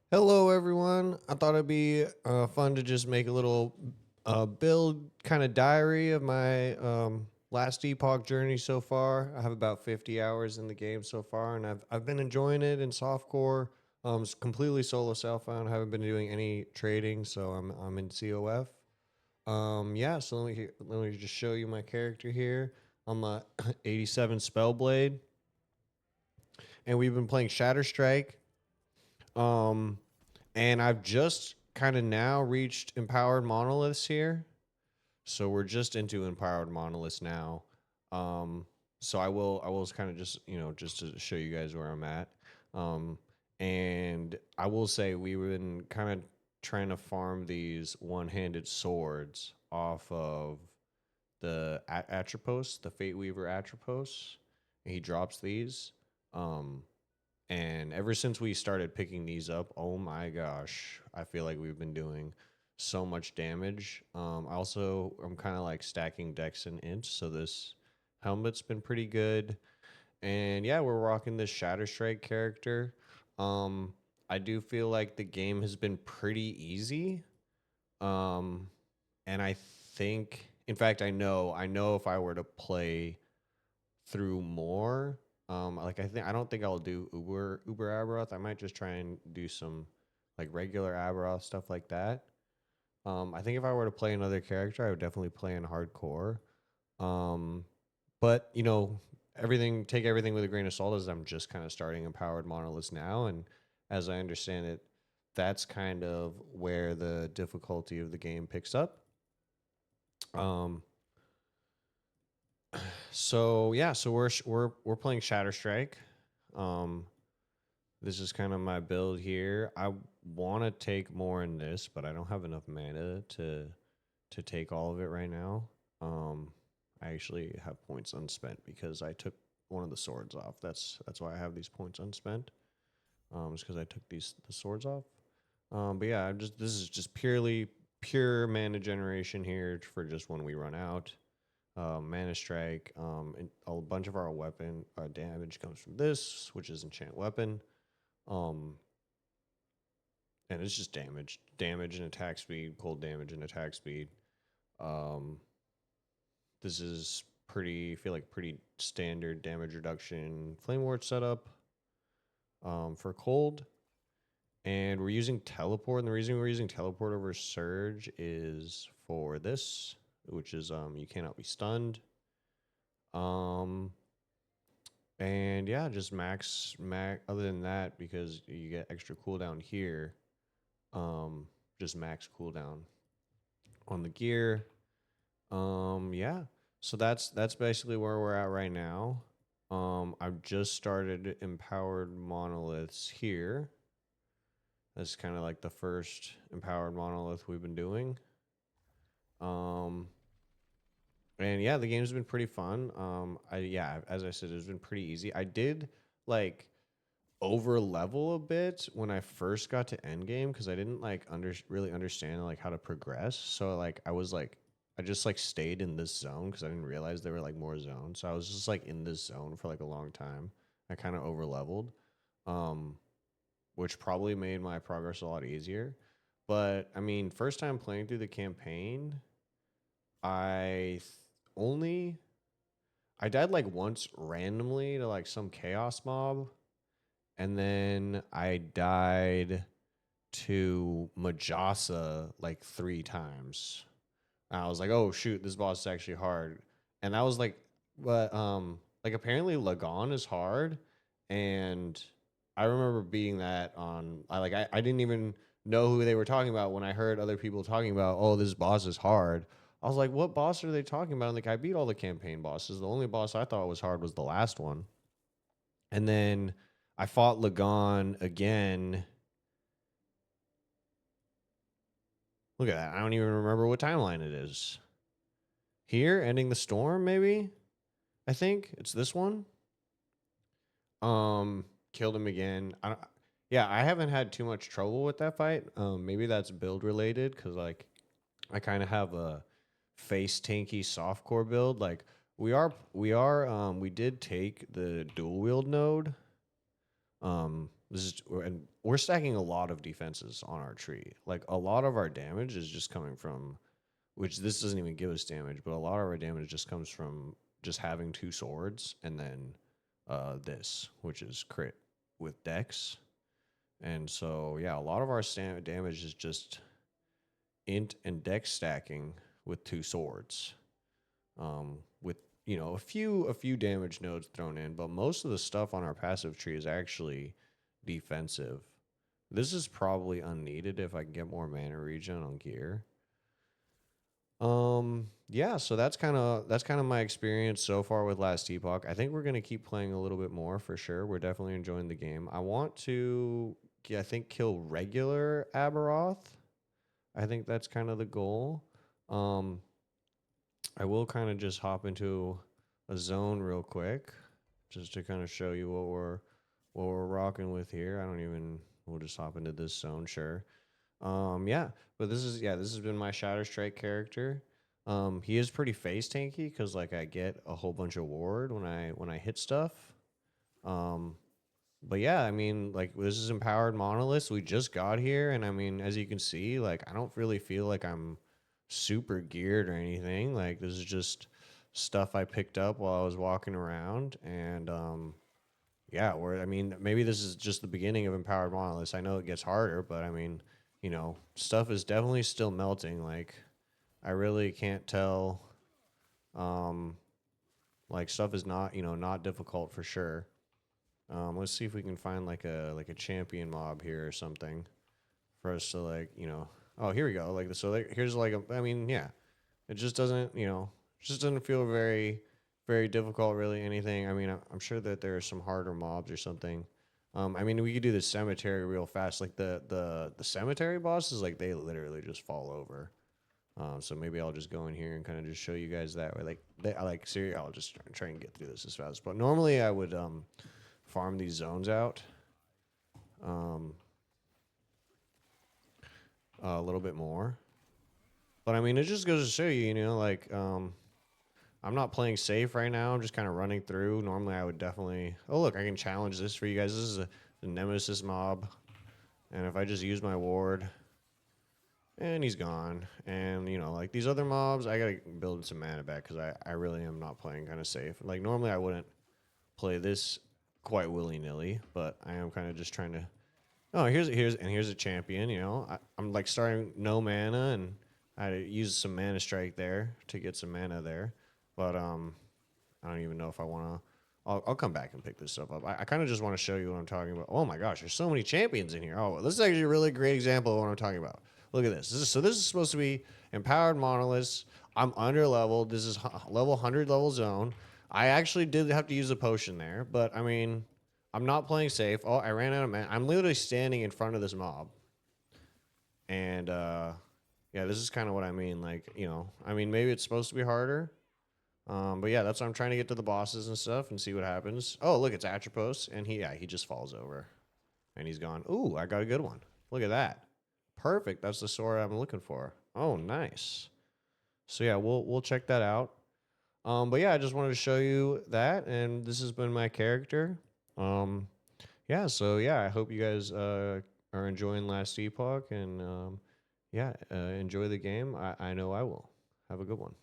Hello, everyone. I thought it'd be fun to just make a little build kind of diary of my last epoch journey so far. I have about 50 hours in the game so far, and I've been enjoying it in softcore. It's completely solo self found. Haven't been doing any trading, so I'm in COF. Yeah. So let me just show you my character here. I'm a 87 Spellblade, and we've been playing Shatterstrike. Um, And I've just kind of now reached empowered monoliths here. So we're just into empowered monoliths now. Um, so I will kind of just, just to show you guys where I'm at. Um, and I will say we've been kind of trying to farm these one-handed swords off of the Atropos, the Fate Weaver Atropos. He drops these. Um, and ever since we started picking these up, oh my gosh, I feel like we've been doing so much damage. I'm kind of like stacking dex and inch, so this helmet's been pretty good. And yeah, we're rocking this Shatterstrike character. Um, I do feel like the game has been pretty easy. Um, and I think, in fact, I know if I were to play through more. I don't think I'll do Uber Aberoth. I might just try and do some like regular Aberoth stuff like that. I think if I were to play another character, I would definitely play in hardcore. Um, but take everything with a grain of salt as I'm just kind of starting empowered monoliths now, and as I understand it, that's kind of where the difficulty of the game picks up. Um, so yeah, so we're playing Shatterstrike. Um, this is kind of my build here. I want to take more in this, but I don't have enough mana to take all of it right now. I actually have points unspent because I took one of the swords off. That's why I have these points unspent. It's because I took the swords off. But yeah, this is just pure mana generation here for just when we run out. Mana strike. And a bunch of our weapon damage comes from this, which is enchant weapon. Um, and it's just damage and attack speed, cold damage and attack speed. Um, this is feel like pretty standard damage reduction flame ward setup. For cold, and we're using teleport. And the reason we're using teleport over surge is for this, which is you cannot be stunned. Um, and yeah, just max. Other than that, because you get extra cooldown here, just max cooldown on the gear. Yeah. So that's basically where we're at right now. I've just started empowered monoliths here. That's kind of like the first empowered monolith we've been doing. Um, and yeah, the game's been pretty fun. As I said, it's been pretty easy. I did like over level a bit when I first got to end game because I didn't like really understand like how to progress. So I just like stayed in this zone because I didn't realize there were like more zones. So I was just like in this zone for like a long time. I kind of over leveled, um, which probably made my progress a lot easier. But I mean, first time playing through the campaign, I th- only I died like once randomly to like some chaos mob, and then I died to Majasa like 3 times. And I was like, oh shoot, this boss is actually hard. And I was like apparently Lagon is hard, and I remember being that on I didn't even know who they were talking about when I heard other people talking about, oh, this boss is hard. I was like, what boss are they talking about? And like I beat all the campaign bosses. The only boss I thought was hard was the last one. And then I fought Lagon again. Look at that. I don't even remember what timeline it is. Here, ending the storm, maybe? I think it's this one. Killed him again. Yeah, I haven't had too much trouble with that fight. Maybe that's build related because like I kind of have a face tanky softcore build. Like we did take the dual wield node. And we're stacking a lot of defenses on our tree. Like a lot of our damage is just coming from, which this doesn't even give us damage, but a lot of our damage just comes from just having two swords and then this, which is crit with dex. And so yeah, a lot of our damage is just int and dex stacking with two swords. With a few damage nodes thrown in, but most of the stuff on our passive tree is actually defensive. This is probably unneeded if I can get more mana regen on gear. Yeah, so that's kind of my experience so far with Last Epoch. I think we're gonna keep playing a little bit more for sure. We're definitely enjoying the game. I want to, I think, kill regular Aberoth. I think that's kind of the goal. Um, I will kind of just hop into a zone real quick, just to kind of show you what we're rocking with here. I don't even. We'll just hop into this zone, sure. Yeah, but this has been my Shatterstrike character. He is pretty face tanky because like I get a whole bunch of ward when I hit stuff. Um, but yeah, I mean, like this is empowered monoliths. We just got here, and I mean, as you can see, like I don't really feel like I'm super geared or anything. Like this is just stuff I picked up while I was walking around, and yeah, I mean, maybe this is just the beginning of empowered monoliths. I know it gets harder, but I mean, stuff is definitely still melting. Like I really can't tell. Um, like stuff is not difficult for sure. Let's see if we can find like a champion mob here or something for us to Oh, here we go. Here's I mean, yeah, it just doesn't just doesn't feel very very difficult really anything. I mean, I'm sure that there are some harder mobs or something. I mean, we could do the cemetery real fast. Like the cemetery bosses, like they literally just fall over. So maybe I'll just go in here and kind of just show you guys that way. Seriously, I'll just try and get through this as fast as possible. Normally, I would farm these zones out um, a little bit more. But I mean, it just goes to show you, I'm not playing safe right now. I'm just kind of running through. Normally, I would definitely. Oh, look, I can challenge this for you guys. This is the Nemesis mob. And if I just use my ward, and he's gone. And, like these other mobs, I got to build some mana back because I really am not playing kind of safe. Like, normally, I wouldn't play this quite willy nilly, but I am kind of just trying to. Oh, here's a champion. I'm like starting no mana, and I had to use some mana strike there to get some mana there, but I don't even know if I want to. I'll come back and pick this stuff up. I kind of just want to show you what I'm talking about. Oh my gosh, there's so many champions in here. Oh, this is actually a really great example of what I'm talking about. Look at this. This is supposed to be empowered monoliths. I'm under leveled. This is level 100 level zone. I actually did have to use a potion there, but I mean, I'm not playing safe. Oh, I ran out of mana. I'm literally standing in front of this mob. And yeah, this is kind of what I mean. Like, I mean, maybe it's supposed to be harder. But yeah, that's why I'm trying to get to the bosses and stuff and see what happens. Oh, look, it's Atropos, and he just falls over, and he's gone. Ooh, I got a good one. Look at that. Perfect. That's the sword I'm looking for. Oh, nice. So yeah, we'll check that out. But yeah, I just wanted to show you that, and this has been my character. Yeah, so yeah, I hope you guys are enjoying Last Epoch, and yeah, enjoy the game. I know I will. Have a good one.